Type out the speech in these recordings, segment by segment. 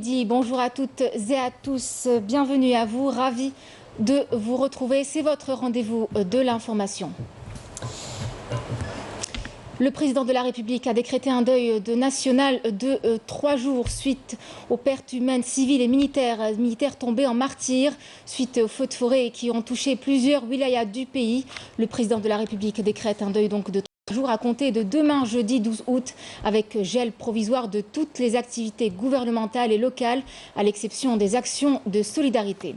après-midi, bonjour à toutes et à tous, bienvenue à vous, ravi de vous retrouver. C'est votre rendez-vous de l'information. Le président de la République a décrété un deuil national de 3 jours suite aux pertes humaines civiles et militaires tombés en martyrs suite aux feux de forêt qui ont touché plusieurs wilayas du pays. Le président de la République décrète un deuil donc de 3 jours à compter de demain, jeudi 12 août, avec gel provisoire de toutes les activités gouvernementales et locales, à l'exception des actions de solidarité.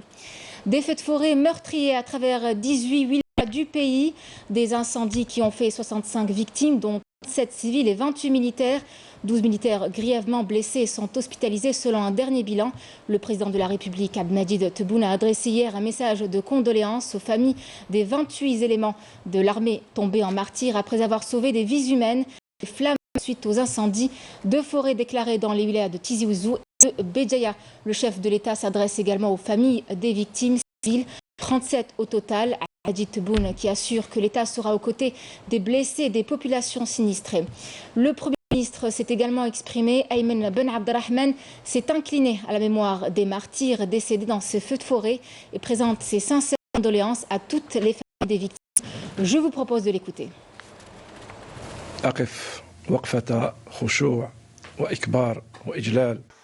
Des feux de forêt meurtriers à travers 18 wilayas du pays, des incendies qui ont fait 65 victimes, dont 7 civils et 28 militaires. 12 militaires grièvement blessés sont hospitalisés selon un dernier bilan. Le président de la République, Abdelmadjid Tebboune, a adressé hier un message de condoléances aux familles des 28 éléments de l'armée tombés en martyrs après avoir sauvé des vies humaines. Des flammes suite aux incendies de forêt déclarés dans les wilayas de Tizi Ouzou et de Béjaïa. Le chef de l'État s'adresse également aux familles des victimes civiles, 37 au total. Abdelmadjid Tebboune qui assure que l'État sera aux côtés des blessés et des populations sinistrées. Le Premier ministre s'est également exprimé. Ayman Ben Abdelrahman s'est incliné à la mémoire des martyrs décédés dans ces feux de forêt et présente ses sincères condoléances à toutes les familles des victimes. Je vous propose de l'écouter.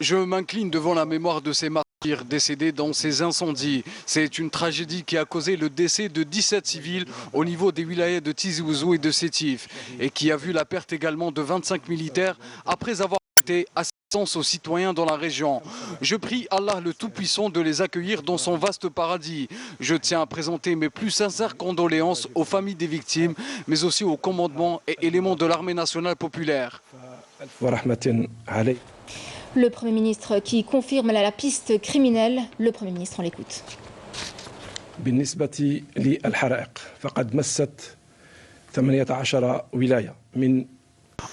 Je m'incline devant la mémoire de ces martyrs décédés dans ces incendies. C'est une tragédie qui a causé le décès de 17 civils au niveau des wilayas de Tizi Ouzou et de Sétif et qui a vu la perte également de 25 militaires après avoir été assistance aux citoyens dans la région. Je prie Allah le Tout-Puissant de les accueillir dans son vaste paradis. Je tiens à présenter mes plus sincères condoléances aux familles des victimes, mais aussi aux commandements et éléments de l'armée nationale populaire. Le Premier ministre qui confirme la piste criminelle. Le Premier ministre, on l'écoute.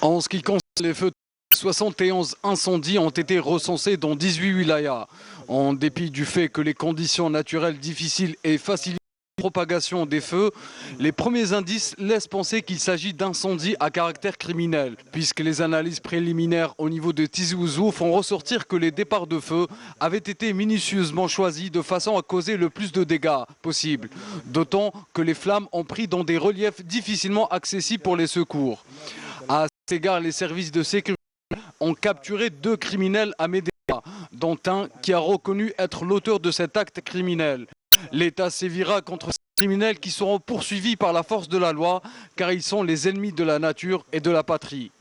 En ce qui concerne les feux, 71 incendies ont été recensés dans 18 wilayas. En dépit du fait que les conditions naturelles difficiles et facilitent la propagation des feux, les premiers indices laissent penser qu'il s'agit d'incendies à caractère criminel, puisque les analyses préliminaires au niveau de Tizi Ouzou font ressortir que les départs de feu avaient été minutieusement choisis de façon à causer le plus de dégâts possible, d'autant que les flammes ont pris dans des reliefs difficilement accessibles pour les secours. À cet égard, les services de sécurité ont capturé 2 criminels à Médéa, dont un qui a reconnu être l'auteur de cet acte criminel. L'État sévira contre ces criminels qui seront poursuivis par la force de la loi, car ils sont les ennemis de la nature et de la patrie.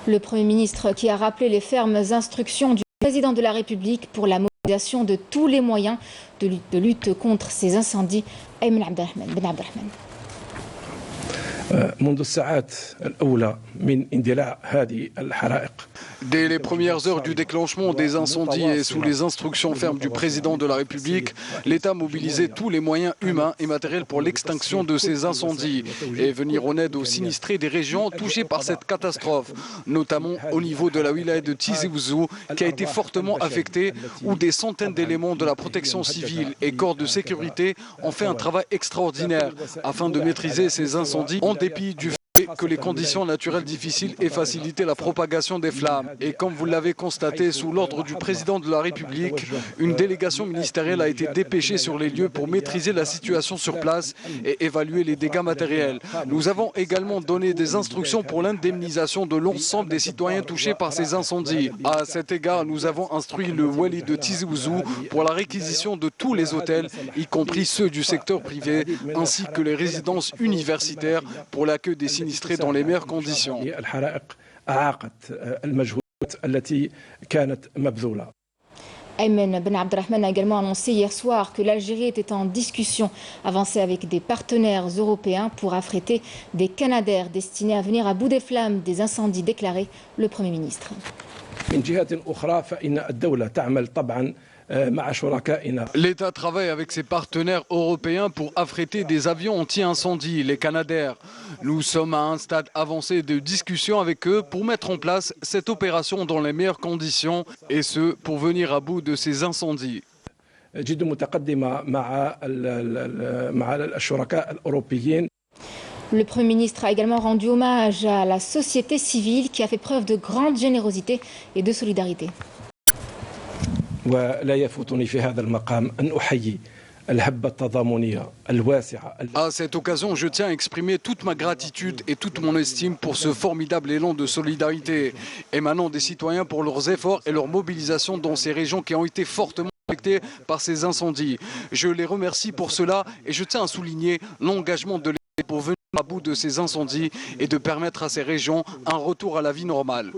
Le Premier ministre qui a rappelé les fermes instructions du président de la République pour la mobilisation de tous les moyens de lutte contre ces incendies. Ayman Ben Abdelrahman. Dès les premières heures du déclenchement des incendies et sous les instructions fermes du président de la République, l'État mobilisait tous les moyens humains et matériels pour l'extinction de ces incendies et venir en aide aux sinistrés des régions touchées par cette catastrophe, notamment au niveau de la wilaya de Tizi Ouzou qui a été fortement affectée, où des centaines d'éléments de la protection civile et corps de sécurité ont fait un travail extraordinaire afin de maîtriser ces incendies en dépit du fait que les conditions naturelles difficiles aient facilité la propagation des flammes. Et comme vous l'avez constaté, sous l'ordre du président de la République, une délégation ministérielle a été dépêchée sur les lieux pour maîtriser la situation sur place et évaluer les dégâts matériels. Nous avons également donné des instructions pour l'indemnisation de l'ensemble des citoyens touchés par ces incendies. À cet égard, nous avons instruit le wali de Tizi Ouzou pour la réquisition de tous les hôtels, y compris ceux du secteur privé, ainsi que les résidences universitaires pour l'accueil des sinistrés dans les meilleures conditions. Ayman Ben Abdelrahman a également annoncé hier soir que l'Algérie était en discussion avancée avec des partenaires européens pour affréter des Canadair destinés à venir à bout des flammes des incendies déclarés. Le Premier ministre. L'État travaille avec ses partenaires européens pour affréter des avions anti-incendie, les Canadair. Nous sommes à un stade avancé de discussion avec eux pour mettre en place cette opération dans les meilleures conditions, et ce, pour venir à bout de ces incendies. Le Premier ministre a également rendu hommage à la société civile qui a fait preuve de grande générosité et de solidarité. À cette occasion, je tiens à exprimer toute ma gratitude et toute mon estime pour ce formidable élan de solidarité émanant des citoyens pour leurs efforts et leur mobilisation dans ces régions qui ont été fortement affectées par ces incendies. Je les remercie pour cela et je tiens à souligner l'engagement de l'État pour venir à bout de ces incendies et de permettre à ces régions un retour à la vie normale.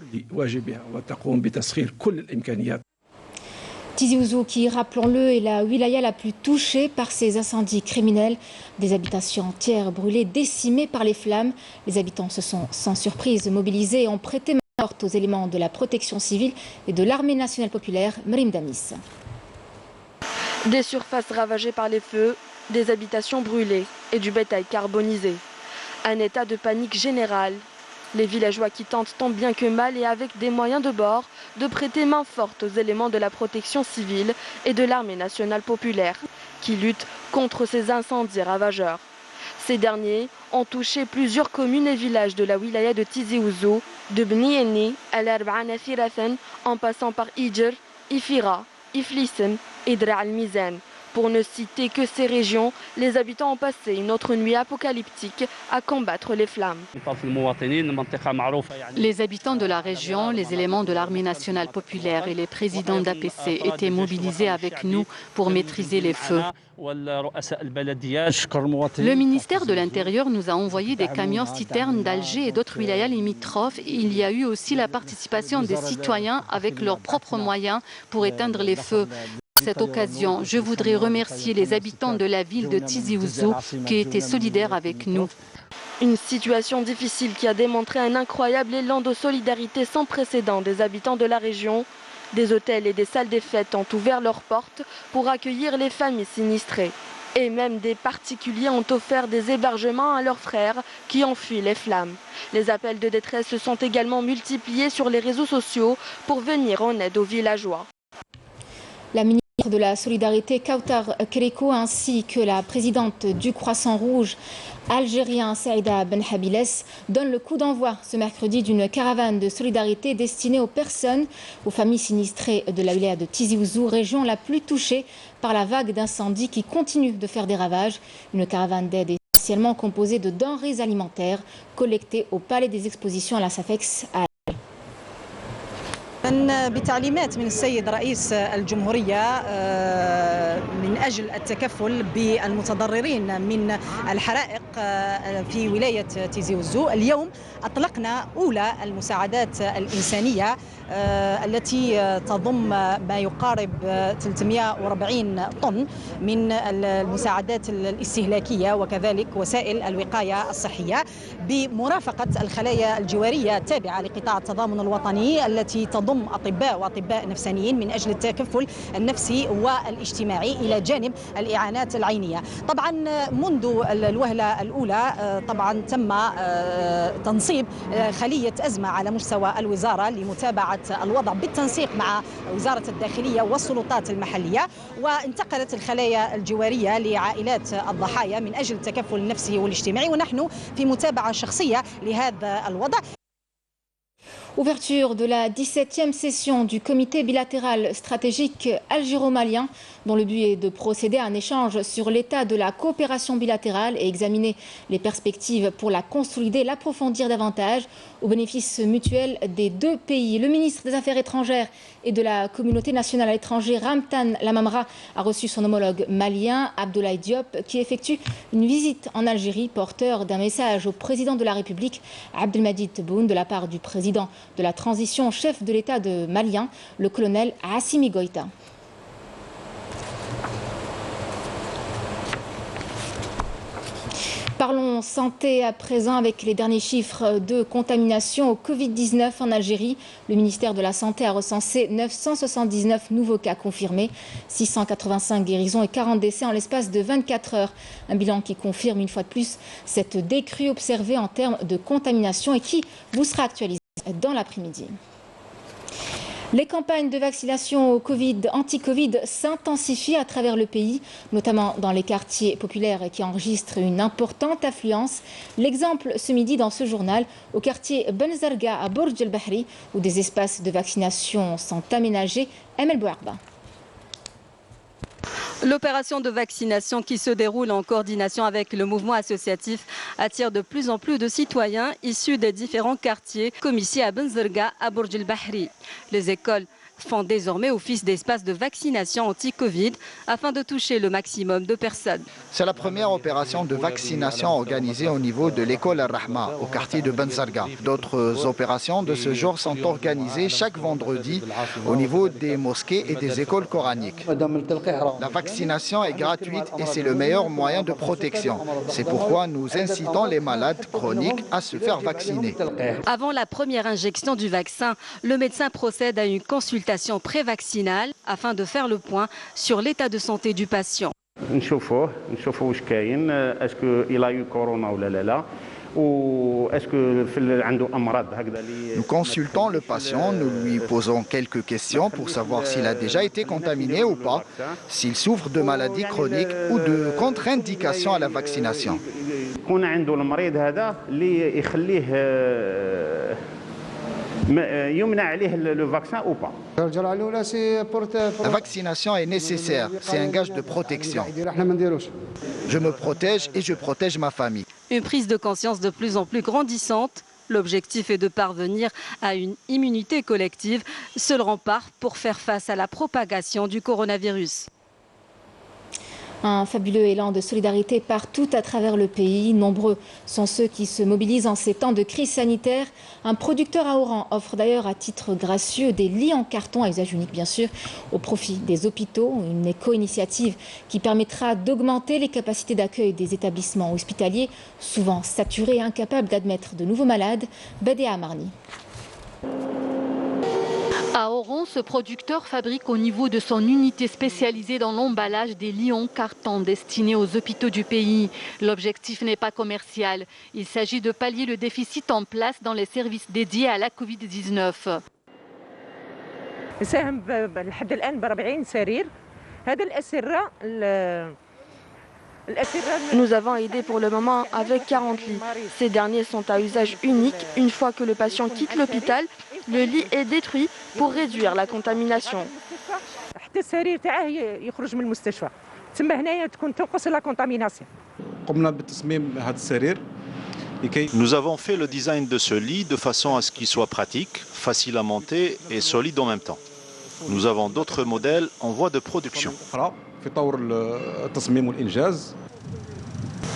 Tizi Ouzou, qui, rappelons-le, est la wilaya la plus touchée par ces incendies criminels. Des habitations entières brûlées, décimées par les flammes. Les habitants se sont sans surprise mobilisés et ont prêté main morte aux éléments de la protection civile et de l'armée nationale populaire, Mrim Damis. Des surfaces ravagées par les feux, des habitations brûlées et du bétail carbonisé. Un état de panique générale. Les villageois qui tentent tant bien que mal et avec des moyens de bord de prêter main forte aux éléments de la protection civile et de l'armée nationale populaire qui luttent contre ces incendies ravageurs. Ces derniers ont touché plusieurs communes et villages de la wilaya de Tizi Ouzou, de Bni Yenni, Al Arba'ana Firathan, en passant par Idjer, Ifira, Iflissem et Dra al-Mizan. Pour ne citer que ces régions, les habitants ont passé une autre nuit apocalyptique à combattre les flammes. Les habitants de la région, les éléments de l'armée nationale populaire et les présidents d'APC étaient mobilisés avec nous pour maîtriser les feux. Le ministère de l'Intérieur nous a envoyé des camions citernes d'Alger et d'autres wilayas limitrophes. Il y a eu aussi la participation des citoyens avec leurs propres moyens pour éteindre les feux. À cette occasion, je voudrais remercier les habitants de la ville de Tizi Ouzou qui étaient solidaires avec nous. Une situation difficile qui a démontré un incroyable élan de solidarité sans précédent des habitants de la région. Des hôtels et des salles des fêtes ont ouvert leurs portes pour accueillir les familles sinistrées. Et même des particuliers ont offert des hébergements à leurs frères qui ont fui les flammes. Les appels de détresse se sont également multipliés sur les réseaux sociaux pour venir en aide aux villageois. La ministre de la Solidarité, Kautar Kereko, ainsi que la présidente du Croissant Rouge algérien, Saïda Benhabiles, donnent le coup d'envoi ce mercredi d'une caravane de solidarité destinée aux personnes, aux familles sinistrées de la wilaya de Tizi Ouzou, région la plus touchée par la vague d'incendies qui continue de faire des ravages. Une caravane d'aide essentiellement composée de denrées alimentaires collectées au Palais des Expositions à la SAFEX à بتعليمات من السيد رئيس الجمهورية من أجل التكفل بالمتضررين من الحرائق في ولاية تيزي وزو. اليوم أطلقنا أولى المساعدات الإنسانية التي تضم ما يقارب 340 طن من المساعدات الاستهلاكية وكذلك وسائل الوقاية الصحية بمرافقة الخلايا الجوارية التابعة لقطاع التضامن الوطني التي تضم أطباء وأطباء نفسانيين من أجل التكفل النفسي والاجتماعي إلى جانب الإعانات العينية. طبعا منذ الوهلة الأولى طبعا تم تنصيب خلية أزمة على مستوى الوزارة لمتابعة الوضع بالتنسيق مع وزارة الداخلية والسلطات المحلية، وانتقلت الخلايا الجوارية لعائلات الضحايا من أجل التكفل النفسي والاجتماعي، ونحن في متابعة شخصية لهذا الوضع. Ouverture de la 17e session du comité bilatéral stratégique algéro-malien dont le but est de procéder à un échange sur l'état de la coopération bilatérale et examiner les perspectives pour la consolider, l'approfondir davantage au bénéfice mutuel des deux pays. Le ministre des Affaires étrangères et de la communauté nationale à l'étranger, Ramtan Lamamra, a reçu son homologue malien, Abdoulaye Diop, qui effectue une visite en Algérie, porteur d'un message au président de la République, Abdelmadjid Tebboune, de la part du président de la transition, chef de l'État de malien, le colonel Assimi Goïta. Parlons santé à présent avec les derniers chiffres de contamination au Covid-19 en Algérie. Le ministère de la Santé a recensé 979 nouveaux cas confirmés, 685 guérisons et 40 décès en l'espace de 24 heures. Un bilan qui confirme une fois de plus cette décrue observée en termes de contamination et qui vous sera actualisé dans l'après-midi. Les campagnes de vaccination anti-Covid s'intensifient à travers le pays, notamment dans les quartiers populaires qui enregistrent une importante affluence. L'exemple ce midi dans ce journal, au quartier Ben Zarga à Bourj El Bahri, où des espaces de vaccination sont aménagés. Emel Bouarba. L'opération de vaccination qui se déroule en coordination avec le mouvement associatif attire de plus en plus de citoyens issus des différents quartiers, comme ici à Ben Zarga, à Bourj El Bahri. Les écoles font désormais office d'espace de vaccination anti-Covid afin de toucher le maximum de personnes. C'est la première opération de vaccination organisée au niveau de l'école Al-Rahma, au quartier de Ben Zarga. D'autres opérations de ce genre sont organisées chaque vendredi au niveau des mosquées et des écoles coraniques. La vaccination est gratuite et c'est le meilleur moyen de protection. C'est pourquoi nous incitons les malades chroniques à se faire vacciner. Avant la première injection du vaccin, le médecin procède à une consultation pré-vaccinale afin de faire le point sur l'état de santé du patient. Nous consultons le patient, nous lui posons quelques questions pour savoir s'il a déjà été contaminé ou pas, s'il souffre de maladies chroniques ou de contre-indications à la vaccination. La vaccination est nécessaire, c'est un gage de protection. Je me protège et je protège ma famille. Une prise de conscience de plus en plus grandissante. L'objectif est de parvenir à une immunité collective, seul rempart pour faire face à la propagation du coronavirus. Un fabuleux élan de solidarité partout à travers le pays. Nombreux sont ceux qui se mobilisent en ces temps de crise sanitaire. Un producteur à Oran offre d'ailleurs à titre gracieux des lits en carton, à usage unique bien sûr, au profit des hôpitaux. Une éco-initiative qui permettra d'augmenter les capacités d'accueil des établissements hospitaliers, souvent saturés et incapables d'admettre de nouveaux malades. Badea Amarni. À Oran, ce producteur fabrique au niveau de son unité spécialisée dans l'emballage des lits en carton destinés aux hôpitaux du pays. L'objectif n'est pas commercial. Il s'agit de pallier le déficit en place dans les services dédiés à la Covid-19. Nous avons aidé pour le moment avec 40 lits. Ces derniers sont à usage unique. Une fois que le patient quitte l'hôpital, le lit est détruit pour réduire la contamination. Nous avons fait le design de ce lit de façon à ce qu'il soit pratique, facile à monter et solide en même temps. Nous avons d'autres modèles en voie de production.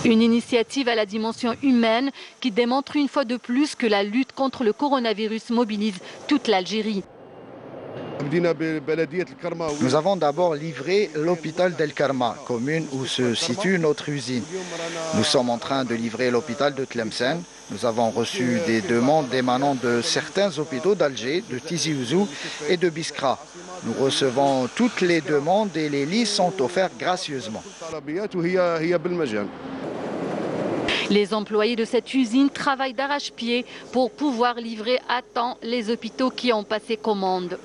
Une initiative à la dimension humaine qui démontre une fois de plus que la lutte contre le coronavirus mobilise toute l'Algérie. Nous avons d'abord livré l'hôpital d'El Karma, commune où se situe notre usine. Nous sommes en train de livrer l'hôpital de Tlemcen. Nous avons reçu des demandes émanant de certains hôpitaux d'Alger, de Tizi Ouzou et de Biskra. Nous recevons toutes les demandes et les lits sont offerts gracieusement. Les employés de cette usine travaillent d'arrache-pied pour pouvoir livrer à temps les hôpitaux qui ont passé commande.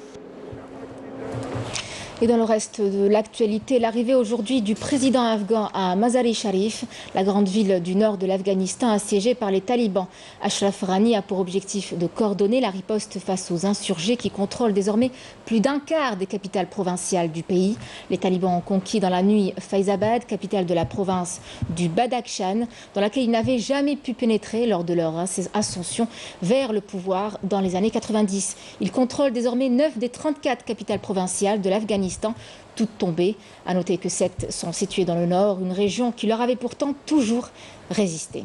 Et dans le reste de l'actualité, l'arrivée aujourd'hui du président afghan à Mazar-e-Sharif, la grande ville du nord de l'Afghanistan assiégée par les talibans. Ashraf Ghani a pour objectif de coordonner la riposte face aux insurgés qui contrôlent désormais plus d'un quart des capitales provinciales du pays. Les talibans ont conquis dans la nuit Faizabad, capitale de la province du Badakhshan, dans laquelle ils n'avaient jamais pu pénétrer lors de leur ascension vers le pouvoir dans les années 90. Ils contrôlent désormais 9 des 34 capitales provinciales de l'Afghanistan, toutes tombées. À noter que 7 sont situées dans le nord, une région qui leur avait pourtant toujours résisté.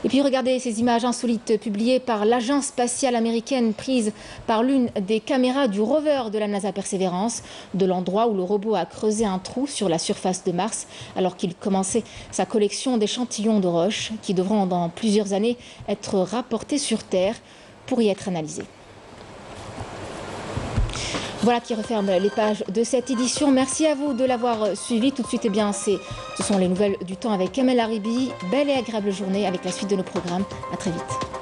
Et puis regardez ces images insolites publiées par l'agence spatiale américaine, prises par l'une des caméras du rover de la NASA Perseverance, de l'endroit où le robot a creusé un trou sur la surface de Mars alors qu'il commençait sa collection d'échantillons de roches qui devront dans plusieurs années être rapportés sur Terre pour y être analysés. Voilà qui referme les pages de cette édition. Merci à vous de l'avoir suivi. Tout de suite, ce sont les nouvelles du temps avec Kamel Haribi. Belle et agréable journée avec la suite de nos programmes. À très vite.